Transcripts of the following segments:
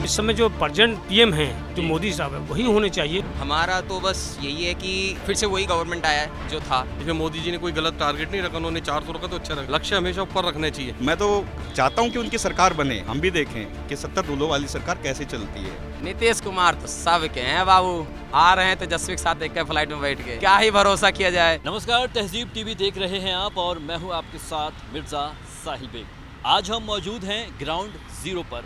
इस समय जो प्रेजेंट पीएम हैं जो मोदी साहब है वही होने चाहिए। हमारा तो बस यही है कि फिर से वही गवर्नमेंट आया है जो था। इसमें मोदी जी ने कोई गलत टारगेट नहीं रखा, उन्होंने 400 रखा तो अच्छा रखा। लक्ष्य हमेशा ऊपर रखने चाहिए। मैं तो चाहता हूं कि उनकी सरकार बने, हम भी देखें कि 70 रूलों वाली सरकार कैसे चलती है। नीतीश कुमार तो सब के हैं बाबू, आ रहे हैं तेजस्वी के साथ एक फ्लाइट में बैठ के, क्या ही भरोसा किया जाए। नमस्कार, तहजीब टीवी देख रहे हैं आप और मैं हूं आपके साथ मिर्जा साहिल बेग। आज हम मौजूद हैं ग्राउंड जीरो पर।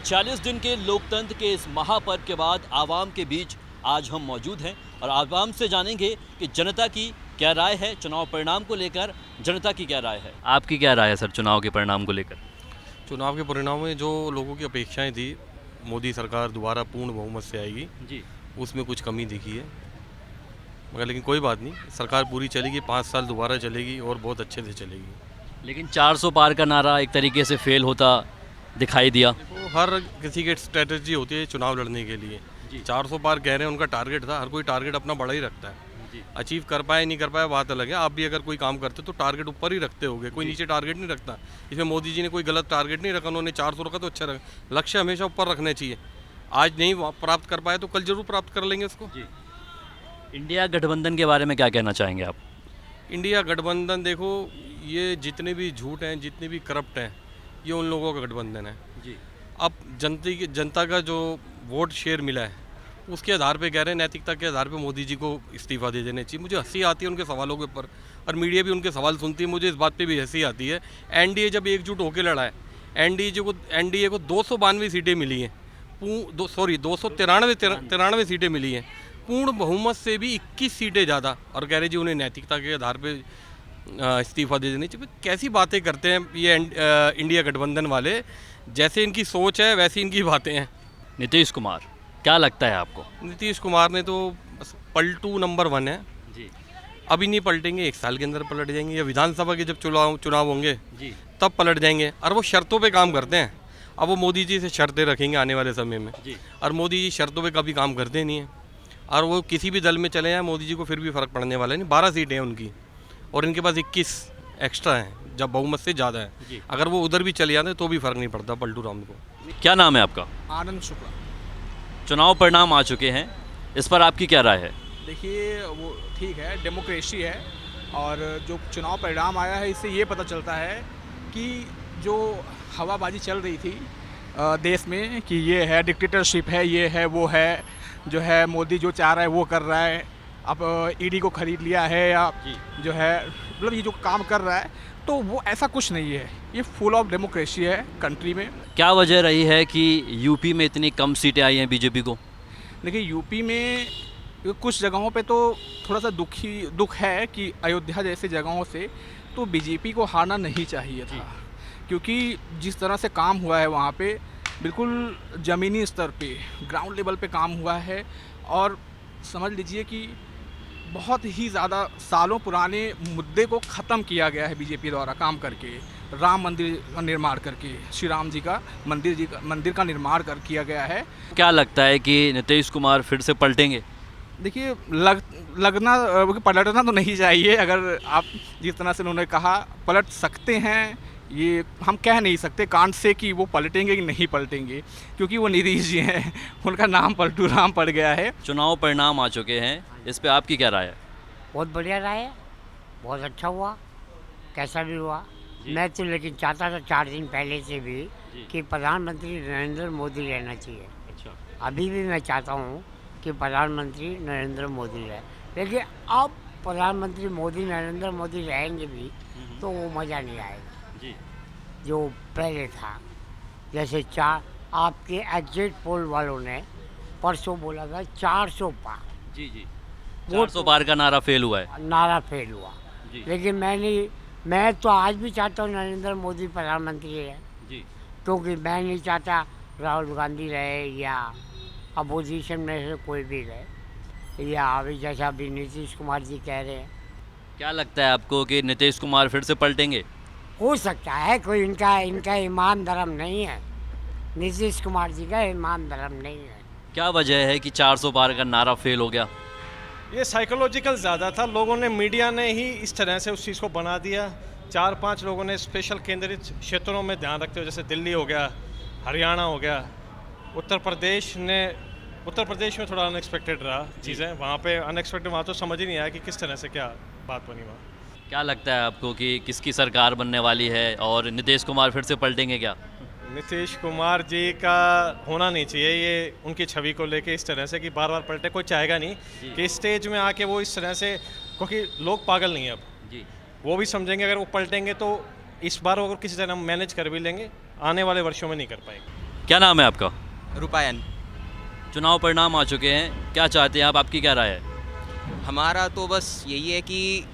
40 दिन के लोकतंत्र के इस महापर्व के बाद आवाम के बीच आज हम मौजूद हैं और आवाम से जानेंगे कि जनता की क्या राय है चुनाव परिणाम को लेकर। जनता की क्या राय है, आपकी क्या राय है सर चुनाव के परिणाम को लेकर? चुनाव के परिणाम में जो लोगों की अपेक्षाएं थी, मोदी सरकार दोबारा पूर्ण बहुमत से आएगी जी, उसमें कुछ कमी दिखी है, मगर लेकिन कोई बात नहीं, सरकार पूरी चलेगी, 5 साल दोबारा चलेगी और बहुत अच्छे से चलेगी। लेकिन 400 पार का नारा एक तरीके से फेल होता दिखाई दिया। देखो, हर किसी की स्ट्रेटजी होती है चुनाव लड़ने के लिए। 400 पार कह रहे हैं, उनका टारगेट था, हर कोई टारगेट अपना बड़ा ही रखता है। अचीव कर पाए नहीं कर पाए बात अलग है। आप भी अगर कोई काम करते तो टारगेट ऊपर ही रखते होगे, कोई नीचे टारगेट नहीं रखता। इसमें मोदी जी ने कोई गलत टारगेट नहीं रखा, उन्होंने 400 रखा तो अच्छा रखा। लक्ष्य हमेशा ऊपर रखने चाहिए। आज नहीं प्राप्त कर पाए तो कल जरूर प्राप्त कर लेंगे उसको। इंडिया गठबंधन के बारे में क्या कहना चाहेंगे आप? इंडिया गठबंधन, देखो ये जितने भी झूठ हैं, जितने भी करप्ट हैं, ये उन लोगों का गठबंधन है जी। अब जनता का जो वोट शेयर मिला है उसके आधार पे कह रहे हैं, नैतिकता के आधार पे मोदी जी को इस्तीफा दे देने चाहिए। मुझे हंसी आती है उनके सवालों के ऊपर और मीडिया भी उनके सवाल सुनती है, मुझे इस बात पे भी हंसी आती है। एनडीए जब एकजुट होकर लड़ा है, एनडीए को 292 सीटें मिली हैं, 293 सीटें मिली हैं, पूर्ण बहुमत से भी 21 सीटें ज़्यादा, और कह रहे जी उन्हें नैतिकता के आधार पर इस्तीफा दे देनी चाहिए। कैसी बातें करते हैं ये इंडिया गठबंधन वाले, जैसे इनकी सोच है वैसी इनकी बातें हैं। नीतीश कुमार, क्या लगता है आपको? नीतीश कुमार ने तो पलटू नंबर 1 है जी। अभी नहीं पलटेंगे, 1 साल के अंदर पलट जाएंगे, या विधानसभा के जब चुनाव होंगे जी तब पलट जाएंगे। और वो शर्तों पे काम करते हैं। अब वो मोदी जी से शर्तें रखेंगे आने वाले समय में जी। और मोदी जी शर्तों पे कभी काम करते नहीं हैं, और वो किसी भी दल में चले जाएँ मोदी जी को फिर भी फ़र्क पड़ने वाला नहीं। 12 सीटें हैं उनकी और इनके पास 21 एक्स्ट्रा हैं, जब बहुमत से ज़्यादा है। अगर वो उधर भी चले जाते तो भी फ़र्क नहीं पड़ता पलटू राम को। क्या नाम है आपका? आनंद शुक्ला। चुनाव परिणाम आ चुके हैं, इस पर आपकी क्या राय है? देखिए, वो ठीक है, डेमोक्रेसी है, और जो चुनाव परिणाम आया है इससे ये पता चलता है कि जो हवाबाजी चल रही थी देश में कि ये है डिक्टेटरशिप है, ये है वो है, जो है मोदी जो चाह रहा है वो कर रहा है, अब ईडी को खरीद लिया है, या जो है मतलब ये जो काम कर रहा है, तो वो ऐसा कुछ नहीं है। ये फुल ऑफ डेमोक्रेसी है कंट्री में। क्या वजह रही है कि यूपी में इतनी कम सीटें आई हैं बीजेपी को? देखिए, यूपी में कुछ जगहों पे तो थोड़ा सा दुख है कि अयोध्या जैसे जगहों से तो बीजेपी को हारना नहीं चाहिए था, क्योंकि जिस तरह से काम हुआ है वहाँ पे बिल्कुल ज़मीनी स्तर पे, ग्राउंड लेवल पे काम हुआ है, और समझ लीजिए कि बहुत ही ज़्यादा सालों पुराने मुद्दे को ख़त्म किया गया है बीजेपी द्वारा काम करके। राम मंदिर का निर्माण करके, श्री राम जी का मंदिर का निर्माण किया गया है। क्या लगता है कि नीतीश कुमार फिर से पलटेंगे? देखिए, पलटना तो नहीं चाहिए। अगर आप जिस तरह से उन्होंने कहा पलट सकते हैं, ये हम कह नहीं सकते कांट से कि वो पलटेंगे कि नहीं पलटेंगे, क्योंकि वो नीतीश जी हैं, उनका नाम पलटू राम पड़ गया है। चुनाव परिणाम आ चुके हैं, इस पे आपकी क्या राय है? बहुत बढ़िया राय है, बहुत अच्छा हुआ, कैसा भी हुआ। मैं तो लेकिन चाहता था 4 दिन पहले से भी कि प्रधानमंत्री नरेंद्र मोदी रहना चाहिए। अच्छा। अभी भी मैं चाहता हूँ कि प्रधानमंत्री नरेंद्र मोदी रहे, लेकिन अब प्रधानमंत्री मोदी नरेंद्र मोदी रहेंगे भी तो वो मज़ा नहीं आएगा जी जो पहले था। जैसे आपके एग्जिट पोल वालों ने परसों बोला था 400 पार, जी जी, वो 400 पार का नारा फेल हुआ है। नारा फेल हुआ जी। लेकिन मैं तो आज भी चाहता हूँ नरेंद्र मोदी प्रधानमंत्री रहे जी, क्योंकि मैं नहीं चाहता राहुल गांधी रहे या अपोजिशन में से कोई भी रहे, या अभी जैसा अभी नीतीश कुमार जी कह रहे हैं। क्या लगता है आपको कि नीतीश कुमार फिर से पलटेंगे? हो सकता है, कोई इनका ईमान धर्म नहीं है, नीतीश कुमार जी का ईमान धर्म नहीं है। क्या वजह है कि 400 पार का नारा फेल हो गया? ये साइकोलॉजिकल ज़्यादा था, लोगों ने, मीडिया ने ही इस तरह से उस चीज़ को बना दिया। 4-5 लोगों ने स्पेशल केंद्रित क्षेत्रों में ध्यान रखते हुए, जैसे दिल्ली हो गया, हरियाणा हो गया, उत्तर प्रदेश में थोड़ा अनएक्सपेक्टेड रहा चीज़ें, वहाँ पे अनएक्सपेक्टेड, वहाँ तो समझ ही नहीं आया कि किस तरह से क्या बात बनी वहाँ। क्या लगता है आपको कि किसकी सरकार बनने वाली है और नीतीश कुमार फिर से पलटेंगे क्या? नीतीश कुमार जी का होना नहीं चाहिए ये उनकी छवि को लेके इस तरह से कि बार बार पलटे, कोई चाहेगा नहीं कि स्टेज में आके वो इस तरह से, क्योंकि लोग पागल नहीं है अब जी। वो भी समझेंगे अगर वो पलटेंगे तो इस बार अगर किसी तरह मैनेज कर भी लेंगे, आने वाले वर्षों में नहीं कर पाएंगे। क्या नाम है आपका? रूपायन। चुनाव परिणाम आ चुके हैं, क्या चाहते हैं आप, आपकी क्या राय है? हमारा तो बस यही है कि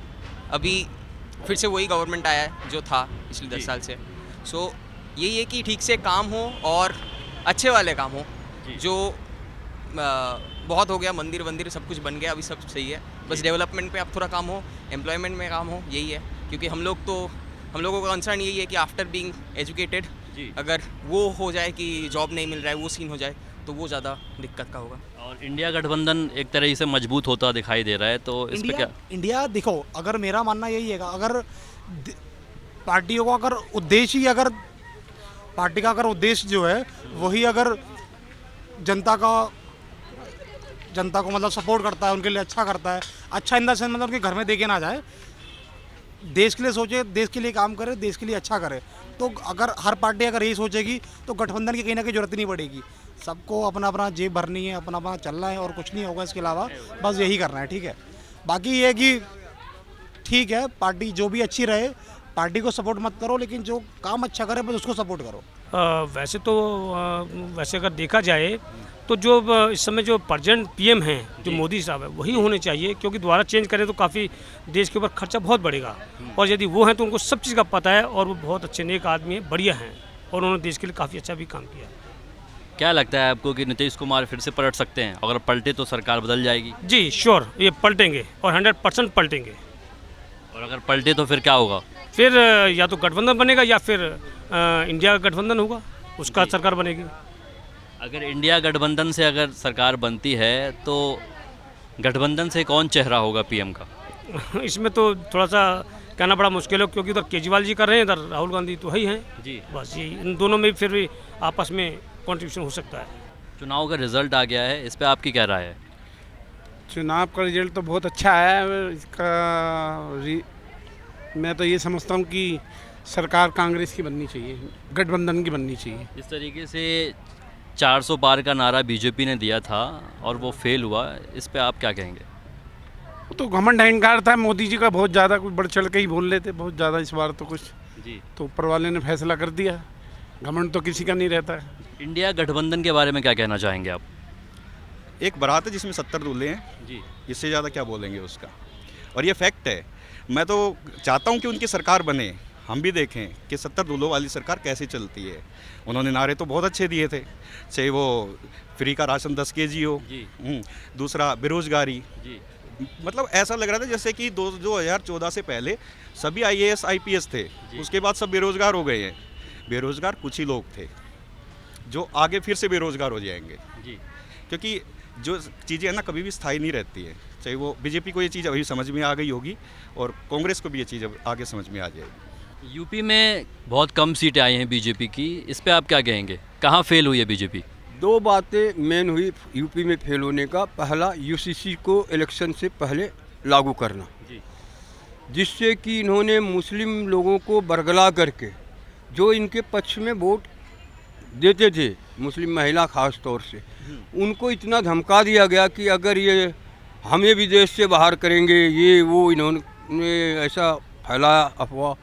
अभी फिर से वही गवर्नमेंट आया है जो था पिछले 10 साल से। सो यही है कि ठीक से काम हो और अच्छे वाले काम हो। जो बहुत हो गया, मंदिर वंदिर सब कुछ बन गया, अभी सब सही है, बस डेवलपमेंट पे अब थोड़ा काम हो, एम्प्लॉयमेंट में काम हो, यही है। क्योंकि हम लोगों का कंसर्न यही है कि आफ्टर बीइंग एजुकेटेड अगर वो हो जाए कि जॉब नहीं मिल रहा है, वो सीन हो जाए तो वो ज़्यादा दिक्कत का होगा। और इंडिया गठबंधन एक तरह से मजबूत होता दिखाई दे रहा है, तो इस पे क्या? इंडिया देखो, अगर मेरा मानना यही है, अगर पार्टियों का अगर उद्देश्य ही, अगर पार्टी का अगर उद्देश्य जो है वही अगर जनता को मतलब सपोर्ट करता है, उनके लिए अच्छा करता है, अच्छा इन द सेंस मतलब उनके घर में देखे ना जाए, देश के लिए सोचे, देश के लिए काम करे, देश के लिए अच्छा करे, तो अगर हर पार्टी अगर यही सोचेगी तो गठबंधन की कहीं ना कहीं जरूरत नहीं पड़ेगी। सबको अपना अपना जेब भरनी है, अपना अपना चलना है और कुछ नहीं होगा इसके अलावा, बस यही करना है, ठीक है। बाकी ये कि ठीक है, पार्टी जो भी अच्छी रहे, पार्टी को सपोर्ट मत करो, लेकिन जो काम अच्छा करे बस उसको सपोर्ट करो। वैसे अगर देखा जाए तो जो इस समय जो प्रेजेंट पीएम हैं जो मोदी साहब है वही होने चाहिए, क्योंकि दोबारा चेंज करें तो काफ़ी देश के ऊपर खर्चा बहुत बढ़ेगा। और यदि वो हैं तो उनको सब चीज़ का पता है और वो बहुत अच्छे नेक आदमी हैं, बढ़िया हैं और उन्होंने देश के लिए काफ़ी अच्छा भी काम किया है। क्या लगता है आपको कि नीतीश कुमार फिर से पलट सकते हैं? अगर पलटे तो सरकार बदल जाएगी? जी श्योर, ये पलटेंगे और 100% पलटेंगे। और अगर पलटे तो फिर क्या होगा? फिर या तो गठबंधन बनेगा या फिर इंडिया का गठबंधन होगा, उसका सरकार बनेगी। अगर इंडिया गठबंधन से अगर सरकार बनती है तो गठबंधन से कौन चेहरा होगा पीएम का? इसमें तो थोड़ा सा कहना बड़ा मुश्किल है, क्योंकि उधर केजरीवाल जी कर रहे हैं, इधर राहुल गांधी तो ही हैं जी। बस यही, इन दोनों में फिर भी आपस में कॉन्ट्रीब्यूशन हो सकता है। चुनाव का रिजल्ट आ गया है, इस पे आपकी क्या राय है? चुनाव का रिजल्ट तो बहुत अच्छा है। मैं तो ये समझता हूँ कि सरकार कांग्रेस की बननी चाहिए, गठबंधन की बननी चाहिए। जिस तरीके से 400 पार का नारा बीजेपी ने दिया था और वो फेल हुआ, इस पे आप क्या कहेंगे? वो तो घमंड अहंकार था मोदी जी का, बहुत ज़्यादा कुछ बढ़ चढ़ के ही बोल लेते, बहुत ज़्यादा इस बार तो कुछ जी। तो ऊपर वाले ने फैसला कर दिया, घमंड तो किसी का नहीं रहता है। इंडिया गठबंधन के बारे में क्या कहना चाहेंगे आप? एक बारात है जिसमें 70 दूल्हे हैं जी। इससे ज़्यादा क्या बोलेंगे उसका, और ये फैक्ट है। मैं तो चाहता हूँ कि उनकी सरकार बने, हम भी देखें कि 70 दूल्हों वाली सरकार कैसे चलती है। उन्होंने नारे तो बहुत अच्छे दिए थे, चाहे वो फ्री का राशन 10 kg हो, दूसरा बेरोजगारी जी। मतलब ऐसा लग रहा था जैसे कि 2014 से पहले सभी IAS IPS थे, उसके बाद सब बेरोजगार हो गए हैं। बेरोजगार कुछ ही लोग थे जो आगे फिर से बेरोजगार हो जाएंगे जी। क्योंकि जो चीज़ें हैं ना कभी भी स्थायी नहीं रहती है, चाहे वो बीजेपी को ये चीज़ अभी समझ में आ गई होगी और कांग्रेस को भी ये चीज़ आगे समझ में आ जाएगी। यूपी में बहुत कम सीटें आई हैं बीजेपी की, इस पे आप क्या कहेंगे? कहाँ फेल हुई है बीजेपी? दो बातें मेन हुई यूपी में फेल होने का। पहला, यूसीसी को इलेक्शन से पहले लागू करना जी, जिससे कि इन्होंने मुस्लिम लोगों को बरगला करके जो इनके पक्ष में वोट देते थे, मुस्लिम महिला खास तौर से, उनको इतना धमका दिया गया कि अगर ये हमें भी देश से बाहर करेंगे, ये वो इन्होंने ऐसा फैलाया अफवाह,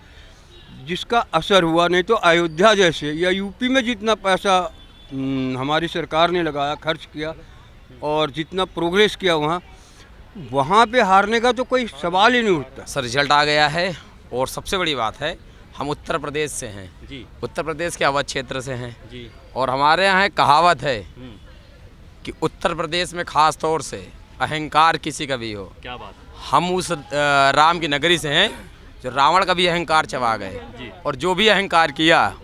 जिसका असर हुआ। नहीं तो अयोध्या जैसे या यूपी में जितना पैसा हमारी सरकार ने लगाया, खर्च किया और जितना प्रोग्रेस किया वहाँ पे हारने का तो कोई सवाल ही नहीं उठता। सर रिजल्ट आ गया है और सबसे बड़ी बात है हम उत्तर प्रदेश से हैं जी, उत्तर प्रदेश के अवध क्षेत्र से हैं जी। और हमारे यहाँ कहावत है कि उत्तर प्रदेश में खास तौर से अहंकार किसी का भी हो। क्या बात? हम उस राम की नगरी से हैं जो रावण का भी अहंकार चबा गए, और जो भी अहंकार किया,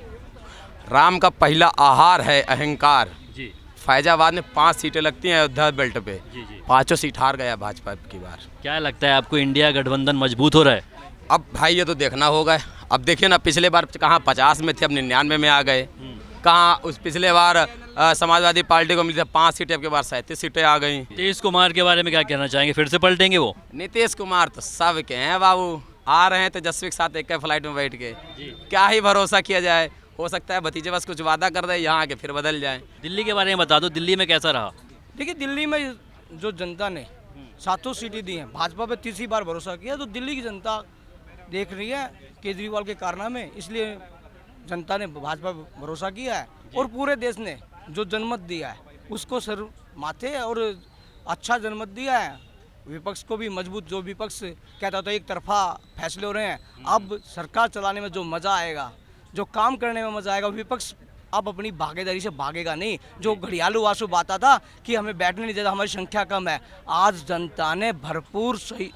राम का पहला आहार है अहंकार जी। फैजाबाद में 5 सीटें लगती हैं अयोध्या बेल्ट पे जी। 5 सीट हार गया भाजपा की बार। क्या लगता है आपको इंडिया गठबंधन मजबूत हो रहा है? अब भाई ये तो देखना होगा। अब देखिए ना, पिछले बार कहाँ 50 में थे, अब 99 में आ गए। कहाँ उस पिछले बार समाजवादी पार्टी को मिली थी 5 सीटें, अब की बार 37 सीटें आ गई। नीतीश कुमार के बारे में क्या कहना चाहेंगे, फिर से पलटेंगे वो? नीतीश कुमार तो सब के हैं बाबू, आ रहे हैं तेजस्वी के साथ एक फ्लाइट में बैठ के, क्या ही भरोसा किया जाए। हो सकता है भतीजे बस कुछ वादा कर दे, यहाँ आके फिर बदल जाए। दिल्ली के बारे में बता दो, दिल्ली में कैसा रहा? देखिए, दिल्ली में जो जनता ने 700 सीटें दी हैं, भाजपा पे तीसरी बार भरोसा किया, तो दिल्ली की जनता देख रही है केजरीवाल के कारनामे, इसलिए जनता ने भाजपा पे भरोसा किया है। और पूरे देश ने जो जनमत दिया है उसको सर माथे और अच्छा जनमत दिया है। विपक्ष को भी मजबूत, जो विपक्ष कहता था एक तरफा फैसले हो रहे हैं, अब सरकार चलाने में जो मज़ा आएगा, जो काम करने में मज़ा आएगा, विपक्ष अब अपनी भागीदारी से भागेगा नहीं। जो घड़ियालू वासु आता था कि हमें बैठने नहीं देता, हमारी संख्या कम है, आज जनता ने भरपूर सही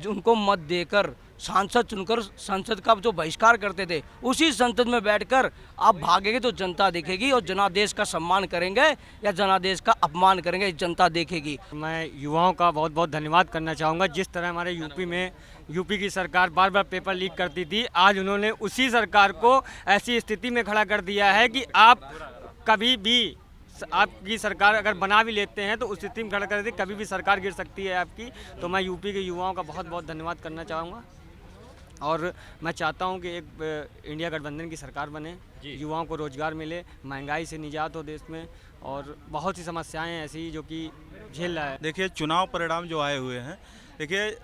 उनको मत देकर सांसद चुनकर संसद का जो बहिष्कार करते थे उसी संसद में बैठकर आप भागेंगे तो जनता देखेगी, और जनादेश का सम्मान करेंगे या जनादेश का अपमान करेंगे जनता देखेगी। मैं युवाओं का बहुत बहुत धन्यवाद करना चाहूँगा। जिस तरह हमारे यूपी की सरकार बार बार पेपर लीक करती थी, आज उन्होंने उसी सरकार को ऐसी स्थिति में खड़ा कर दिया है कि आप कभी भी, आपकी सरकार अगर बना भी लेते हैं तो उस स्थिति में खड़ा कर देते, कभी भी सरकार गिर सकती है आपकी। तो मैं यूपी के युवाओं का बहुत बहुत धन्यवाद करना चाहूँगा, और मैं चाहता हूं कि एक इंडिया गठबंधन की सरकार बने, युवाओं को रोजगार मिले, महंगाई से निजात हो देश में, और बहुत सी समस्याएं ऐसी जो कि झेल रहा है। देखिए, चुनाव परिणाम जो आए हुए हैं, देखिए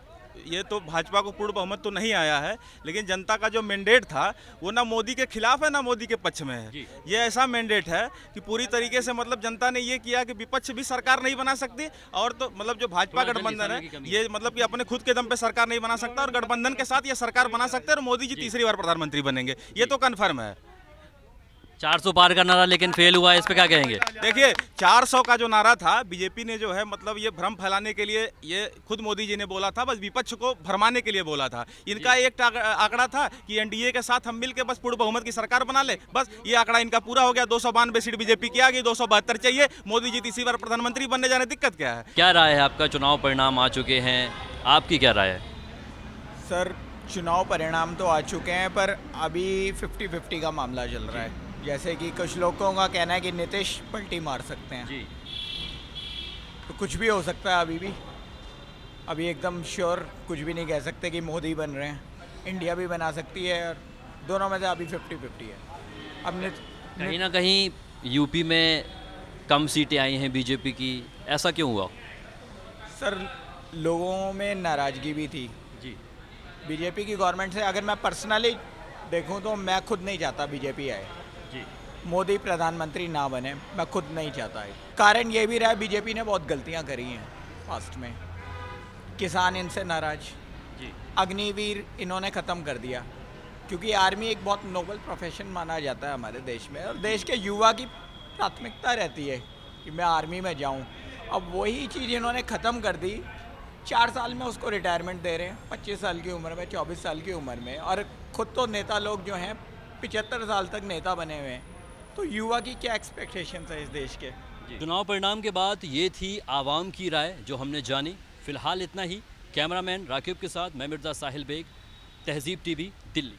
ये तो भाजपा को पूर्ण बहुमत तो नहीं आया है, लेकिन जनता का जो मैंडेट था वो ना मोदी के खिलाफ है ना मोदी के पक्ष में है। ये ऐसा मैंडेट है कि पूरी तरीके से मतलब जनता ने ये किया कि विपक्ष भी सरकार नहीं बना सकती, और तो मतलब जो भाजपा गठबंधन है ये मतलब कि अपने खुद के दम पे सरकार नहीं बना सकता, और गठबंधन के साथ ये सरकार बना सकते हैं और मोदी जी तीसरी बार प्रधानमंत्री बनेंगे, ये तो कन्फर्म है। 400 पार का नारा लेकिन फेल हुआ है, इस पे क्या कहेंगे? देखिए, 400 का जो नारा था बीजेपी ने जो है मतलब ये भ्रम फैलाने के लिए, ये खुद मोदी जी ने बोला था, बस विपक्ष को भरमाने के लिए बोला था। इनका एक आंकड़ा था कि एनडीए के साथ हम मिलकर बस पूर्ण बहुमत की सरकार बना ले, बस ये आंकड़ा इनका पूरा हो गया। 292 सीट बीजेपी की आ गई, 272 चाहिए, मोदी जी तीसरी बार प्रधानमंत्री बनने जाने दिक्कत क्या है? क्या राय है आपका? चुनाव परिणाम आ चुके हैं, आपकी क्या राय है? सर, चुनाव परिणाम तो आ चुके हैं, पर अभी 50-50 का मामला चल रहा है। जैसे कि कुछ लोगों का कहना है कि नीतीश पलटी मार सकते हैं जी, तो कुछ भी हो सकता है। अभी एकदम श्योर कुछ भी नहीं कह सकते कि मोदी बन रहे हैं, इंडिया भी बना सकती है, और दोनों में से अभी 50-50 है। अब कहीं ना कहीं यूपी में कम सीटें आई हैं बीजेपी की, ऐसा क्यों हुआ? सर, लोगों में नाराज़गी भी थी जी बीजेपी की गवर्नमेंट से। अगर मैं पर्सनली देखूं तो मैं खुद नहीं चाहता बीजेपी आए जी, मोदी प्रधानमंत्री ना बने, मैं खुद नहीं चाहता है। कारण ये भी रहा है बीजेपी ने बहुत गलतियां करी हैं पास्ट में, किसान इनसे नाराज जी, अग्निवीर इन्होंने ख़त्म कर दिया, क्योंकि आर्मी एक बहुत नोबल प्रोफेशन माना जाता है हमारे देश में, और देश के युवा की प्राथमिकता रहती है कि मैं आर्मी में जाऊं। अब वही चीज़ इन्होंने ख़त्म कर दी, 4 साल में उसको रिटायरमेंट दे रहे हैं, 25 साल की उम्र में, 24 साल की उम्र में, और ख़ुद तो नेता लोग जो हैं 75 साल तक नेता बने हुए हैं, तो युवा की क्या एक्सपेक्टेशंस है इस देश के? चुनाव परिणाम के बाद ये थी आवाम की राय जो हमने जानी। फिलहाल इतना ही। कैमरामैन राकिब के साथ मैं मिर्ज़ा साहिल बेग, तहज़ीब टीवी, दिल्ली।